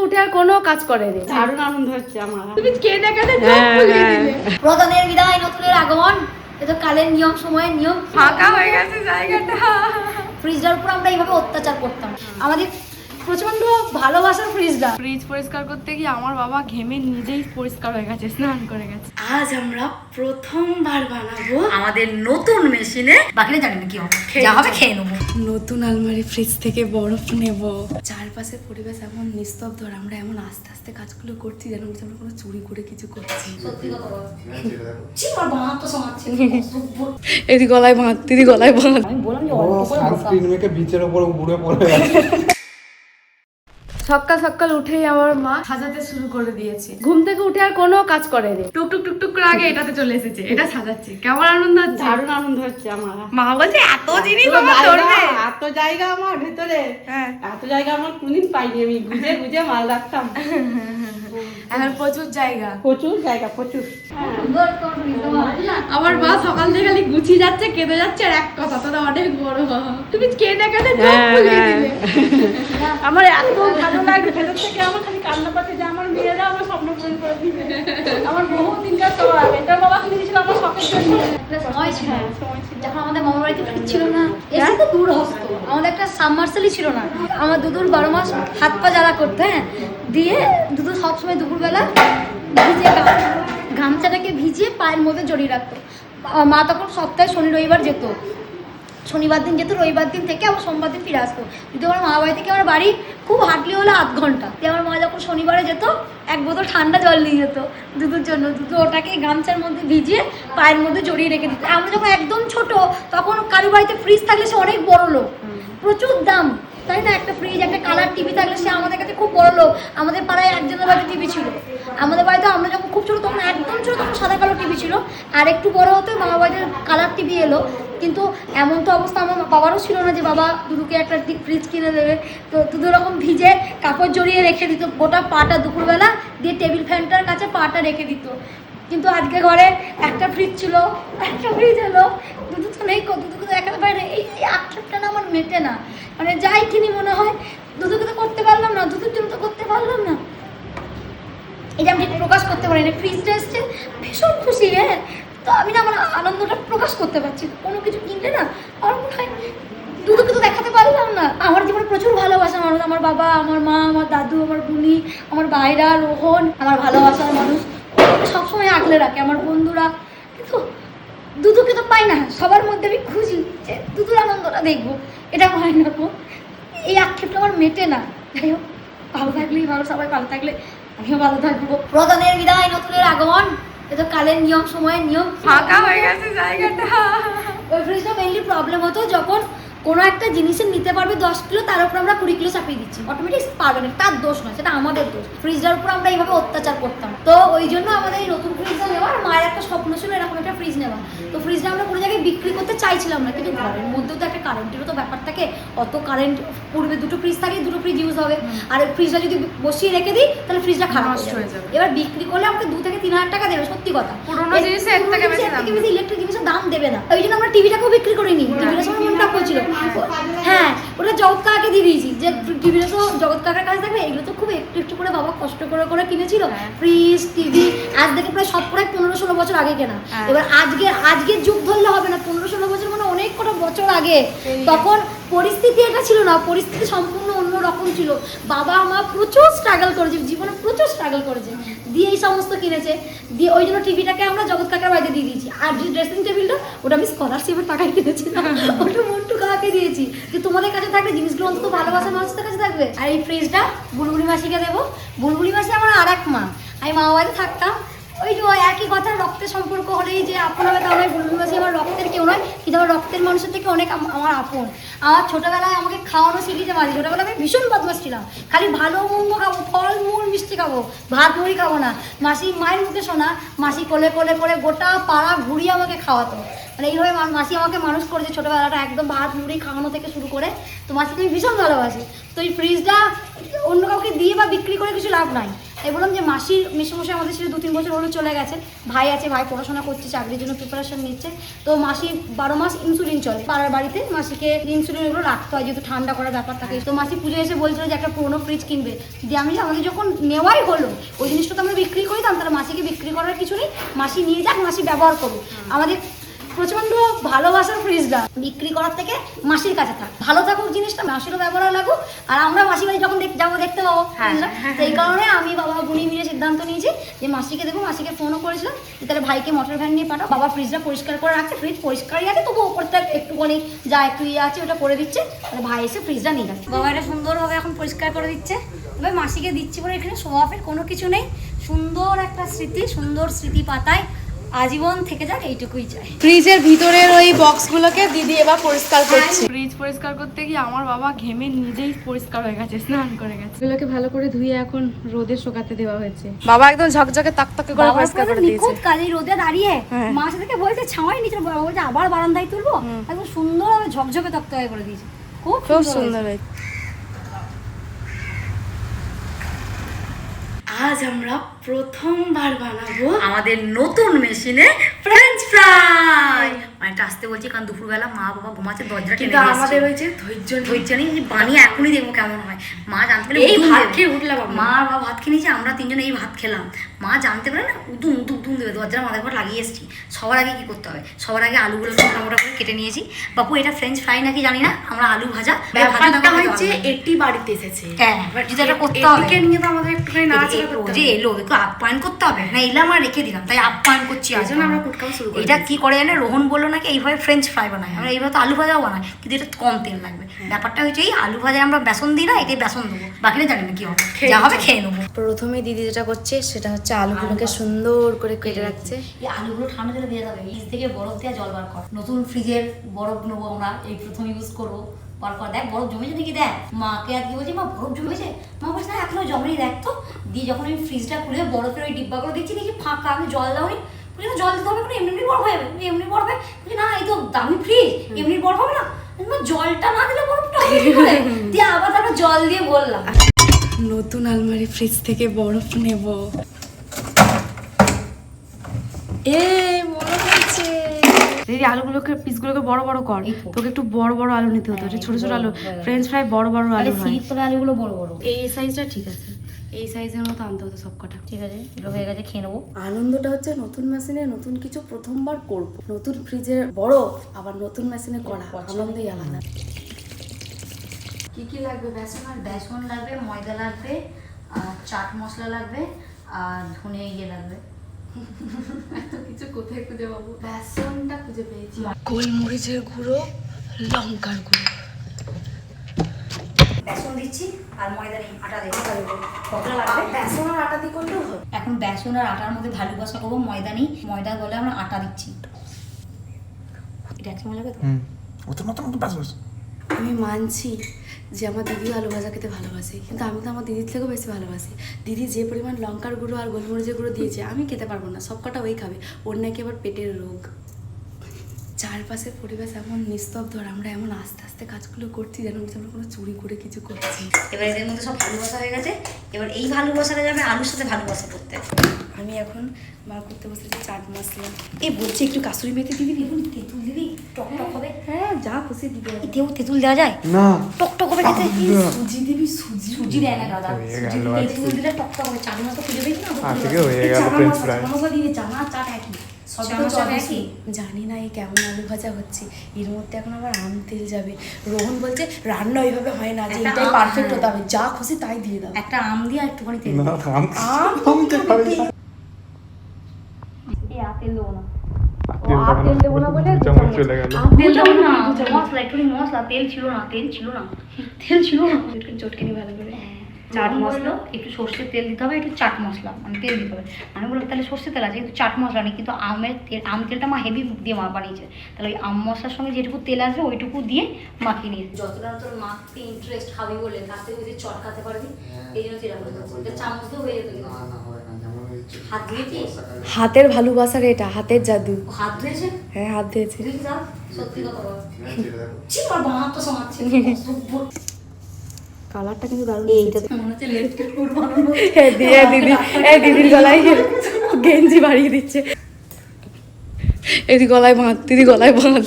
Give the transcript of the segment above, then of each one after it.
উঠে আর কোনো কাজ করে রে। দারুণ আনন্দ হচ্ছে আমার। তুমি কে দেখাতে চোখ ফুলিয়ে দিলে। প্রধানের বিদায়, নতুনের আগমন, এ তো কালের নিয়ম, সময়ের নিয়ম। ফাঁকা হয়ে গেছে জায়গাটা। ফ্রিজটার উপর আমরা এইভাবে অত্যাচার করতাম। আমাদের প্রচন্ড ভালোবাসার ফ্রিজটা। ফ্রিজ পরিষ্কার করতে গিয়ে আমার বাবা ঘেমে নিজেই পরিষ্কার হয়ে গেছে, স্নান করে গেছে। আজ আমরা প্রথমবার বানাবো আমাদের নতুন মেশিনে। বাকিটা জানি না কি হবে, যা হবে খেয়ে নেবো। নতুন আলমারি ফ্রিজ থেকে বরফ নেব। চারপাশে পরিবেশ এমন নিস্তব্ধ, আর আমরা এমন আস্তে আস্তে কাজগুলো করছি যেন আমরা কোনো চুরি করে কিছু করছি। সত্যি কথা বল, আমার বাঁ তো শোনাচ্ছে। এদি গলায় ভাত, দিদি গলায় ভাত। আমি বললাম যে অল্প করে সানস্ক্রিন মেখে বিচের উপর উড়ে পড়ে গেছে। সকাল সকাল উঠেই আমার মা সাজাতে শুরু করে দিয়েছে। ঘুম থেকে উঠে আর কোনো কাজ করে রে। টুকটুক টুকটুক করে আগে এটাতে চলে এসেছে, এটা সাজাচ্ছে। কেমন আনন্দ হচ্ছে। দারুণ আনন্দ হচ্ছে আমার। মা বলছে এত জিনিস বাবা ধরবে। এত জায়গা আমার ভেতরে, হ্যাঁ এত জায়গা আমার কোনদিন পাইনি। আমি গুজে গুজে মাল রাখতাম। এখন প্রচুর জায়গা, প্রচুর জায়গা, প্রচুর। আমার মা সকাল থেকে খালি গুছিয়ে যাচ্ছে, কেঁদে যাচ্ছে, আর এক কথা তোরা অনেক বড়। তুমি কে দেখাতে চোখ ফুলিয়ে দিলে। আমার এত ভালো লাগে ভেতর থেকে। আমার খালি কান্না পাচ্ছে যে আমার মেয়েরা আমার স্বপ্ন পূরণ করে দিবে। আমার বহু দিনকার শখ। এটা বাবা কিনে দিয়েছিল আমার শখের জন্য। সময় ছিল, যখন আমাদের মামার বাড়িতে ফ্রিজ ছিল না, এসে তো দূর হস্ত, আমাদের একটা সাবমার্সেলই ছিল না। আমার দুদুর 12 মাস হাত পা জ্বালা করতে, হ্যাঁ, দিয়ে দুদু সবসময় দুপুরবেলা ভিজে গামছাটাকে ভিজিয়ে পায়ের মধ্যে জড়িয়ে রাখতো। মা তখন সপ্তাহে শনি রবিবার যেত, শনিবার দিন যেত, রবিবার দিন থেকে আবার সোমবার দিন ফিরে আসতো। যদি আমার মামা বাড়ি থেকে আমার বাড়ি খুব হাঁটলি হলো আধ ঘন্টা। দিয়ে আমার মা যখন শনিবারে যেত, এক বোতল ঠান্ডা জল নিয়ে যেত দুধের জন্য। দুধ ওটাকে গামছার মধ্যে ভিজিয়ে পায়ের মধ্যে জড়িয়ে রেখে দিত। আমরা যখন একদম ছোট, তখন কারো বাড়িতে ফ্রিজ থাকলে সে অনেক বড় লোক, প্রচুর দাম, তাই না? একটা ফ্রিজ, একটা কালার টিভি থাকলে সে আমাদের কাছে খুব বড় লোক। আমাদের পাড়ায় একজনের বাড়িতে টিভি ছিল। আমাদের বাড়িতে আমরা যখন খুব ছোটো, তখন একদম ছোটো, তখন সাদা কালো টিভি ছিল। আর একটু বড় হতে মামা বাড়িতে কালার টিভি এলো। কিন্তু এমন তো অবস্থা আমার বাবারও ছিল না যে বাবা দুদুকে একটা ফ্রিজ কিনে দেবে। তো দুদু রকম ভিজে কাপড় জড়িয়ে রেখে দিত গোটা পাটা দুপুরবেলা, দিয়ে টেবিল ফ্যানটার কাছে পাটা রেখে দিত। কিন্তু আজকে ঘরে একটা ফ্রিজ ছিল, একটা ফ্রিজ এলো, দুধু তো নেই, দুধুকে তো দেখাতে পারে না। এই আক্ষেপটা না আমার মেটে না। মানে যাই কিনি মনে হয় দুধুকে তো করতে পারলাম না, দুধুর জন্য তো করতে পারলাম না, এটা আমি প্রকাশ করতে পারি না। ফ্রিজটা এসছে, ভীষণ খুশি, হ্যাঁ। তো আমি না আমার আনন্দটা প্রকাশ করতে পারছি। কোনো কিছু কিনলে না আমার মনে হয় দুধুকে তো দেখাতে পারলাম না। আমার জীবনে প্রচুর ভালোবাসার মানুষ আমার বাবা, আমার মা, আমার দাদু, আমার বুনি, আমার ভাইরা, রোহন, আমার ভালোবাসার মানুষ সবসময় আগলে রাখে, আমার বন্ধুরা। কিন্তু দুধুকে তো পাই না। সবার মধ্যে আমি খুঁজি যে দুধুর আনন্দটা দেখবো, এটা হয় না গো। এই আক্ষেপটা আমার মেটে না। যাই হোক, ভালো থাকলেই ভালো, সবাই ভালো থাকলে আমিও ভালো থাকবো। প্রধানের বিদায়, নতুনের আগমন, এ তো কালের নিয়ম, সময়ের নিয়ম। ফাঁকা হয়ে গেছে জায়গাটা। ওই ফ্রিজটা মেইনলি প্রবলেম হতো যখন কোনো একটা জিনিসের নিতে পারবে 10 কিলো, তার উপর আমরা 20 কিলো চাপিয়ে দিচ্ছি। অটোমেটিক পারবে না, তার দোষ নয়, সেটা আমাদের দোষ। ফ্রিজটার উপর আমরা এইভাবে অত্যাচার করতাম। তো ওই জন্য আমাদের এই নতুন ফ্রিজটা নেওয়ার, মায়ের একটা স্বপ্ন ছিল এরকম একটা ফ্রিজ নেওয়া। তো ফ্রিজটা আমরা কোনো জায়গায় বিক্রি করতে চাইছিলাম না, কিন্তু ঘরের মধ্যেও তো একটা কারেন্টেরও তো ব্যাপার থাকে। অত কারেন্ট পূর্বে দুটো ফ্রিজ থাকে, দুটো ফ্রিজ ইউজ হবে। আর ফ্রিজটা যদি বসিয়ে রেখে দিই তাহলে ফ্রিজটা খারাপ হয়ে যাবে। এবার বিক্রি করলে আমাকে 2 থেকে 3 হাজার টাকা দেবে, সত্যি কথা। পুরোনো জিনিসে এর থেকে বেশি ইলেকট্রিক জিনিসের দাম দেবে না। ওই জন্য আমরা টিভিটাকেও বিক্রি করিনি। টিভিটার সময় মনটা পড়ছিল, হ্যাঁ, ওটা জগৎ কাকাকে দিয়ে দিয়েছি যে টিভিটা তো জগৎ কাকার কাছে থাকবে। এগুলো তো খুব একটু একটু করে বাবা কষ্ট করে করে কিনেছিল, ফ্রিজ, টিভি। আজ থেকে প্রায় সব প্রায় 15-16 বছর আগে কেনা। এবার আজকের যুগ ধরলে হবে না, 15-16 বছর মানে অনেক কটা বছর আগে। তখন পরিস্থিতি এটা ছিল না, পরিস্থিতি সম্পূর্ণ অন্য রকম ছিল। বাবা মা প্রচুর স্ট্রাগল করেছে, জীবনে প্রচুর স্ট্রাগল করেছে, দিয়ে এই সমস্ত কিনেছে। দিয়ে ওই জন্য টিভিটাকে আমরা জগৎ কাকার বাড়িতে দিয়ে দিয়েছি। আর যে ড্রেসিং টেবিলটা, ওটা আমি স্কলারশিপের টাকায় কিনেছিলাম, ওটা মন্টু কাকাকে দিয়েছি যে তোমাদের কাছে থাকলে জিনিসগুলো অন্তত ভালোবাসার মানুষদের কাছে থাকবে। আর এই ফ্রিজটা বুলবুলি মাসিকে দেবো। বুলবুলি মাসি আমার আর এক মা। আমি মামা বাড়িতে থাকতাম, ওই যে ওই একই কথা, রক্তের সম্পর্ক হলেই যে আপন হবে তা নয়। বুলবুলি মাসি আমার রক্তের কেউ নয়, কিন্তু আমার রক্তের মানুষের থেকে অনেক আমার আপন। আমার ছোটোবেলায় আমাকে খাওয়ানো শিখিয়েছে মাঝে। ছোটোবেলায় আমি ভীষণ বদমাশ ছিলাম, খালি ভালো মন্দ খাবো, ফল মূল মিষ্টি খাবো, ভাত মুড়ি খাবো না। মাসি মায়ের মুখে শোনা, মাসি কোলে কোলে করে গোটা পাড়া ঘুরিয়ে আমাকে খাওয়াতো। মানে এইভাবে মাসি আমাকে মানুষ করেছে ছোটোবেলাটা, একদম ভাত মুড়ি খাওয়ানো থেকে শুরু করে। তো মাসিকে আমি ভীষণ ভালোবাসি। তো এই ফ্রিজটা অন্য কাউকে দিয়ে বা বিক্রি করে কিছু লাভ নাই। তাই বললাম যে মাসির মেসোমশাই আমাদের ছিল 2-3 বছর হলো চলে গেছে, ভাই আছে, ভাই পড়াশোনা করছে, চাকরির জন্য প্রিপারেশন নিচ্ছে। তো মাসি 12 মাস ইনসুলিন চলে পাড়ার বাড়িতে, মাসিকে ইনসুলিন এগুলো রাখতে হয় যেহেতু ঠান্ডা করার ব্যাপার থাকে। তো মাসি পুজো এসে বলছিল যে একটা পুরোনো ফ্রিজ কিনবে, দিয়ে আমি আমাদের যখন নেওয়াই হলো ওই জিনিসটা তো আমরা বিক্রি করে দিতাম, তাহলে মাসিকে বিক্রি করার কিছু নেই, মাসি নিয়ে যাক, মাসি ব্যবহার করুক। আমাদের প্রচন্ড ভালোবাসার ফ্রিজটা বিক্রি করার থেকে মাসির কাছে থাক, ভালো থাকুক জিনিসটা, মাসিরও ব্যবহার লাগুক, আর আমরা মাসি বাড়ি যখন যাবো দেখতে পাবো ফ্রিজটা। সেই কারণে আমি বাবা বুনি মিলে সিদ্ধান্ত নিয়েছি যে মাসিকে দেবো। মাসিকে ফোনও করেছিলাম যে তাহলে ভাইকে মোটর ভ্যান নিয়ে পাঠাও, বাবা ফ্রিজটা পরিষ্কার করে রাখছে, ফ্রিজ পরিষ্কারই আছে, তবু ওপরটা একটুখানি যা একটু ইয়ে আছে ওটা করে দিচ্ছে, তাহলে ভাই এসে ফ্রিজটা নিয়ে যাচ্ছে। বাবা এটা সুন্দরভাবে এখন পরিষ্কার করে দিচ্ছে, তবে মাসিকে দিচ্ছি বলে এখানে শো অফের কোনো কিছু নেই, সুন্দর একটা স্মৃতি, সুন্দর স্মৃতি পাতায় আজীবন থেকে যাক, এইটুকুই চাই। ফ্রিজের ভিতরের ওই বক্সগুলোকে দিদি এবার পরিষ্কার করছে। ফ্রিজ পরিষ্কার করতে গিয়ে আমার বাবা ঘেমে নিজেই পরিষ্কার হয়ে গেছে, স্নান করে গেছে। এগুলোকে ভালো করে ধুয়ে এখন রোদে শুকাতে দেওয়া হয়েছে। বাবা একদম ঝকঝকে তাকতাকে করে পরিষ্কার করে দিয়েছে। নিখুঁত কাজে রোদে দাঁড়িয়ে হ্যাঁ। মাছ থেকে বলছে ছাওয়াই নিচে, বাবা বলছে আবার বারান্দায় তুলবো, একদম সুন্দর ঝকঝকে তক্তকে করে দিয়েছে, খুব খুব সুন্দর সুন্দর হয়েছে। হয়েছে। আজ আমরা প্রথমবার বানাবো আমাদের নতুন মেশিনে ফ্রেঞ্চ ফ্রাই। অনেকটা আসতে বলছি কারণ দুপুরবেলা মা বাবা ঘুমাচ্ছে, দরজা টেনে কিন্তু আমাদের হয়েছে ধৈর্য নেই, বানিয়ে এখনই দেখবো কেমন হয়। মা জানতে পারলে এই ভাত খেয়ে উঠলাম, মা আর বাবা ভাত খেয়ে নিয়েছে, আমরা তিনজন এই ভাত খেলাম। মা জানতে পারে না উদুম উদুম উদুম দেবে, দরজার মাথার ঘর লাগিয়ে এসেছি। সবার আগে কি করতে হবে, সবার আগে আলুগুলো মোটামোটা করে কেটে নিয়েছি। বাপু এটা ফ্রেঞ্চ ফ্রাই নাকি জানি না, আমরা আলু ভাজা ব্যাপারটা হচ্ছে এটি বাড়িতে এসেছে, হ্যাঁ যদি এটা করতে হবে, এটিকে নিয়ে তো আমাদের একটুখানি নাড়াচাড়া করতে যে হবে। এলো একটু আপ্যায়ন করতে হবে না, এলাম আর রেখে দিলাম, তাই আপ্যায়ন করছি। আজ এজন্য আমরা কুটকাও শুরু করি। এটা কি করে জানে, রোহন বললো নাকি এইভাবে ফ্রেঞ্চ ফ্রাই বানায়, আমরা এইভাবে তো আলু ভাজাও বানাই, কিন্তু এটা কম তেল লাগবে। ব্যাপারটা হচ্ছে এই আলু ভাজায় আমরা বেসন দিই না, এটাই বেসন দেবো, বাকিটা জানি না কি হবে, যা হবে খেয়ে নেবো। প্রথমে দিদি যেটা করছে সেটা হচ্ছে আলুগুলোকে সুন্দর করে কেটে রাখছে। এই আলুগুলো ঠান্ডা জলে দিয়ে যাবে, ফ্রিজ থেকে বরফ দেওয়া জল বার কর, নতুন ফ্রিজের বরফ নেবো আমরা, এই প্রথম ইউজ করবো। বার কর দেখ বরফ জমেছে নাকি দেখ। মাকে আজকে বলছি মা বরফ জমেছে, মা বলছে না এখনো জমেনি দেখ তো। দিয়ে যখন আমি ফ্রিজটা খুলে বরফের ওই ডিব্বাগুলো দেখছি দেখি ফাঁকা, আমি জল দাওনি, বলছি না জল দিতে হবে, এমনি বরফ হয়ে যাবে, এমনি বরফ হয়, বলছি না এই তো দামি ফ্রিজ, এমনি বরফ হবে না, জলটা না দিলে বরফটা হবে কি করে? দিয়ে আবার তারপর জল দিয়ে বললাম নতুন আলমারি ফ্রিজ থেকে বরফ নেব। মনে হচ্ছে দিদি আলুগুলোকে পিসগুলোকে বড় বড় কর, তোকে একটু বড় বড় আলু নিতে হতো, ছোট ছোট আলু ফ্রেঞ্চ ফ্রাই বড় বড় আলু হয়, সিরিজ আলুগুলো বড় বড়, এই সাইজটা ঠিক আছে, এই সাইজের মতো আনতে হতো সবকটা। ঠিক আছে এটা হয়ে গেছে, খেয়ে নেবো। আনন্দটা হচ্ছে নতুন মেশিনে নতুন কিছু প্রথমবার করব, নতুন ফ্রিজে বরফ আবার নতুন মেশিনে করা, আনন্দই আলাদা। কি কি লাগবে? বেসন লাগবে, ময়দা লাগবে, আর চাট মশলা লাগবে, আর ধনে লাগবে। এত কিছু কোথায় খুঁজে পাবো? বেসনটা খুঁজে পেয়েছি, গোলমরিচের গুঁড়ো, লঙ্কার গুঁড়ো। বেসন দিচ্ছি আর ময়দা নেই, আটা দেবো। কতটা লাগবে? বেসন আর আটা দিয়ে করলেও হবে। এখন বেসন আর আটার মধ্যে ভালো কষা করবো, ময়দা নেই, ময়দা বলে আমরা আটা দিচ্ছি। এটা একসময় লাগবে তো? ওদের মতো মতো ব্যাস ব্যাস। আমি মানছি যে আমার দিদিও আলু ভাজা খেতে ভালোবাসে, কিন্তু আমি তো আমার দিদির থেকেও বেশি ভালোবাসি। দিদি যে পরিমাণ লঙ্কার গুঁড়ো আর গোলমরিচের গুঁড়ো দিয়েছে আমি খেতে পারবো না, সব কটা ওই খাবে, ওর নাকি আবার পেটের রোগ। চারপাশের পরিবেশ এমন নিস্তব্ধ আর আমরা এমন আস্তে আস্তে কাজগুলো করছি যেন আমরা কোনো চুরি করে কিছু করছি। এবার এদের মধ্যে সব ভালোবাসা হয়ে গেছে, এবার এই ভালোবাসাটা যাবে আলুর সাথে ভালোবাসা করতে। আমি এখন বার করতে বসেছি চাট মশলা। বলছি একটু কাসুরি মেথি দিবি, এখন তেঁতুল দিবি, টক টক হবে। হ্যাঁ যা খুশি দিবি। তেঁতুল দেওয়া যায় না টক টক হবে খেতে। সুজি দিবি, সুজি সুজি দেয় না দাদা, হয়ে গেল আজকে। তেঁতুল দিলে টক টক হবে। চাট মশলা খুঁজে পেয়েছি না, আজকে হয়ে গেল ফ্রেঞ্চ ফ্রাই। চাট মশলা দিয়ে চানা চাট একই, সবই তো চল একই। জানি না এই কেমন আলু ভাজা হচ্ছে, এর মধ্যে এখন আবার আম তেল যাবে। রোহন বলছে রান্না ওইভাবে হয় না, যে একটা এটাই আম, পারফেক্ট হ্যাঁ। হতে হবে, যা খুশি তাই দিয়ে দাও। একটা আম দিয়ে আর একটুখানি তেল না দিই। আম আম তো খাবি না। এই তেল দেবো না, তেল দেবো না বলে চামচ চলে গেল। তেল দেবো না, মশলা একটু মশলা, তেল ছিল না, তেল ছিল না, তেল ছিল না। চটকানি ভালো করে চাট মশলা একটু সর্ষের তেল দিতে হবে, একটু চাট মশলা মানে তেল দিতে হবে। আমি বললাম তাহলে সর্ষের তেল আছে কিন্তু চাট মশলা নেই, কিন্তু আমের তেল, আম তেলটা মা হেভি দিয়ে মা বানিয়েছে, তাহলে ওই আম মশলার সঙ্গে যেটুকু তেল আসবে ওইটুকু দিয়ে মাখিয়ে নিয়েছে। যতটা তোর মাখতে ইন্টারেস্ট খাবি বলে তার থেকে বেশি চটকাতে পারবি, এই জন্য সেটা করে দেবো। এটা চামচ দিয়ে হয়ে যেত, হাত ধুয়েছিস? হাতের ভালোবাসার এটা, হাতের জাদু। হাত ধুয়েছে? হ্যাঁ হাত দিয়েছে। তুই যা, সত্যি কথা বল। ছি, আমার বাঁ হাতটা সমাচ্ছে। কালারটা কিন্তু দারুণ এইটা এসেছে। মনে হচ্ছে লেফটের ফুড বানানো। দিদির গলায় গেঞ্জি বাড়িয়ে দিচ্ছে। এদি গলায় বাঁধ, দিদি গলায় বাঁধ।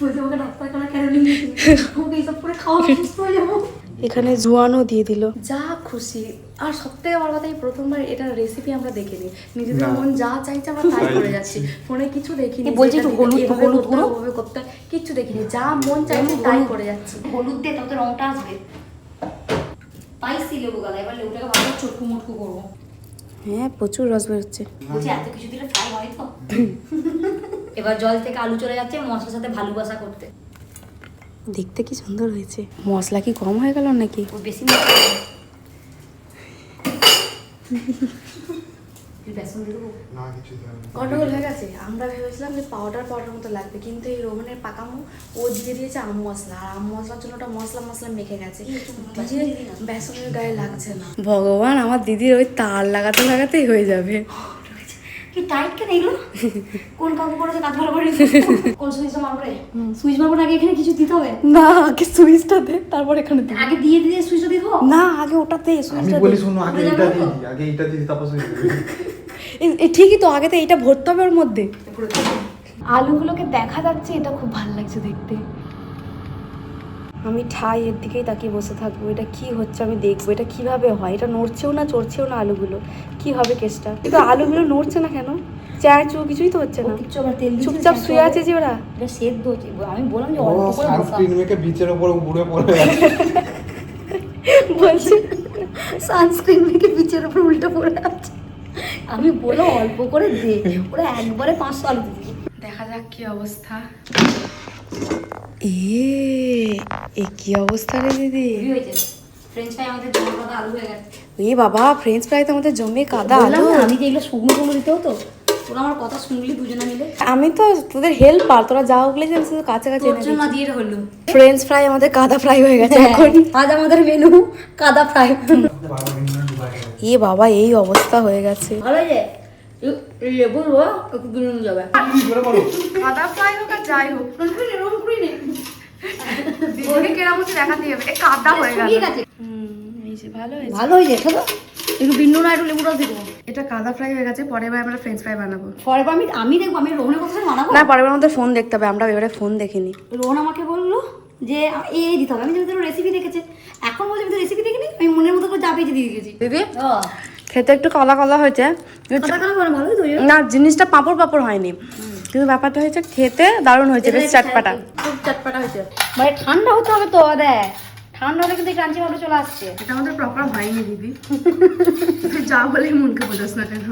বলছে আমাকে ডাক্তার খানা কেন নিয়ে গেছিস? আমাকে এইসব করে খাওয়া সুস্থ হয়ে যাবো। এখানে জোয়ানও দিয়ে দিল, যা খুশি। আর সব থেকে বড় কথা, এই প্রথমবার এটার রেসিপি আমরা দেখিনি, নিজেদের মন যা চাইছে আমরা তাই করে যাচ্ছি। ফোনে কিছু দেখিনি, বলছি একটু হলুদ, এভাবে হলুদ করতে গুঁড়ো? হবে, ওভাবে করতে হবে, কিচ্ছু দেখিনি, যা মন চাইছে তাই করে যাচ্ছি। হলুদ দিয়ে তত রংটা আসবে। পাইছি লেবু গালা, এবার লেবুটাকে ভালো করে চটকু মুটকু করবো। হ্যাঁ, প্রচুর রস বেরোচ্ছে। বলছি এত কিছু দিলে ফ্রাই হয় তো। এবার জল থেকে আলু চলে যাচ্ছে মশলার সাথে ভালোবাসা করতে। দেখতে কি সুন্দর হয়েছে। মশলা কি কম হয়ে গেল নাকি? ও বেশি মশলা দেবে। তুই বেসন দিয়ে দেবো? না কিছু দেবে না। গন্ডগোল হয়ে গেছে। আমরা ভেবেছিলাম যে পাউডার মতো লাগবে, কিন্তু এই রোহনের পাকামো ও দিয়ে দিয়েছে আম মশলা, আর আম মশলার জন্য ওটা মশলা মেখে গেছে, দিয়ে বেসনের গায়ে লাগছে না। ভগবান, আমার দিদির ওই তার লাগাতেই হয়ে যাবে। কি টাইট কেন এগুলো? কোন কাকু করেছে কাজ ভালো করে? কোন সুইচটা মারবো রে? সুইচ মারবো না, আগে এখানে কিছু দিতে হবে? না, আগে সুইচটা দে, তারপর এখানে দে। আগে দিয়ে দিয়ে সুইচটা দিয়ে দেবো? না, আগে ওটাতে আমি সুইচটা বলি দে। শোনো, আগে এইটা দিয়ে দিই, আগে এইটা দিয়ে দিই, তারপর সুইচ দেবে। ঠিকই তো, আগে তো এইটা ভরতে হবে ওর মধ্যে। আলুগুলোকে দেখা যাচ্ছে, এটা খুব ভালো লাগছে দেখতে। আমি ঠাই এর দিকেই তাকিয়ে বসে থাকবো, এটা কি হচ্ছে আমি দেখবো, এটা কিভাবে হয়। এটা নড়ছেও না চড়ছেও না আলুগুলো, কি হবে কেসটা? কিন্তু আলুগুলো নড়ছে না কেন? চু কিছুই তো হচ্ছে না, কিচ্ছু আবার তেল দিয়েছে, চুপচাপ শুয়ে আছে যে ওরা। এটা সেদ্ধ হচ্ছে। আমি বললাম যে ও অল্প করে বসা। সানস্ক্রিন মেখে বিচের উপর উড়ে পড়ে যাচ্ছে। বলছি সানস্ক্রিন মেখে পিচের উপর উল্টো পড়ে আছে। আমি বললাম অল্প করে দে, ওরা একবারে 500 আলু দিয়েছে। দেখা যাক কি অবস্থা। এ কি অবস্থা রে দিদি? কি হয়েছে? ফ্রেঞ্চ ফ্রাই আমাদের জন্য কাদা আলু হয়ে গেছে। বাবা, ফ্রেঞ্চ ফ্রাই তো আমাদের জমে কাদা বললাম আলু। না, আমি যে এগুলো শুকনো শুকনো দিতে হতো, তোরা আমার কথা শুনলি দুজনে মিলে। আমি তো তোদের হেল্পার, তোরা যা ওগুলো কাছাকাছি তোর জন্য দিয়ে হলো। ফ্রেঞ্চ ফ্রাই আমাদের কাদা ফ্রাই হয়ে গেছে এখন। আজ আমাদের মেনু কাদা ফ্রাই। বাবা, এই অবস্থা হয়ে গেছে। ভালো যে লেবু একটু বিনুন যাবে। কাদা ফ্রাই হোক আর যাই হোক, এরকম করি নে। দিদিকে কেরাম হচ্ছে দেখাতেই হবে। এ কাদা হয়ে গেল। ঠিক আছে, এই যে ভালো হয়েছে। ভালো হয়েছে। চলো একটু বিনুন আর একটু লেবু রস দিব। এটা কাদা ফ্রাই হয়ে গেছে, পরের বার আমরা ফ্রেঞ্চ ফ্রাই বানাবো। পরের বার আমি দেখবো, আমি রোহনের কথা মানাবো না, পরের বার আমাদের ফোন দেখতে হবে, আমরা এবারে ফোন দেখিনি। রোহন আমাকে বললো যে এই দিতে হবে। আমি যেহেতু রেসিপি দেখেছে, এখন বলছে আমি তো রেসিপি দেখিনি, আমি মনের মতো করে যা পেয়েছি দিয়ে দিয়েছি। দিদি খেতে একটু কালা হয়েছে, ভালোই তৈরি। না জিনিসটা পাঁপড় হয়নি, কিন্তু ব্যাপারটা হয়েছে খেতে দারুণ হয়েছে, বেশ চটপাটা। খুব চটপাটা হয়েছে। মানে ঠান্ডা হতে হবে তো, দেখ ঠান্ডা হলে কিন্তু ক্রাঞ্চি ভাবে চলে আসছে। এটা আমাদের প্রপার হয়নি দিদি, যা বলে মনকে বোঝাস না কেন।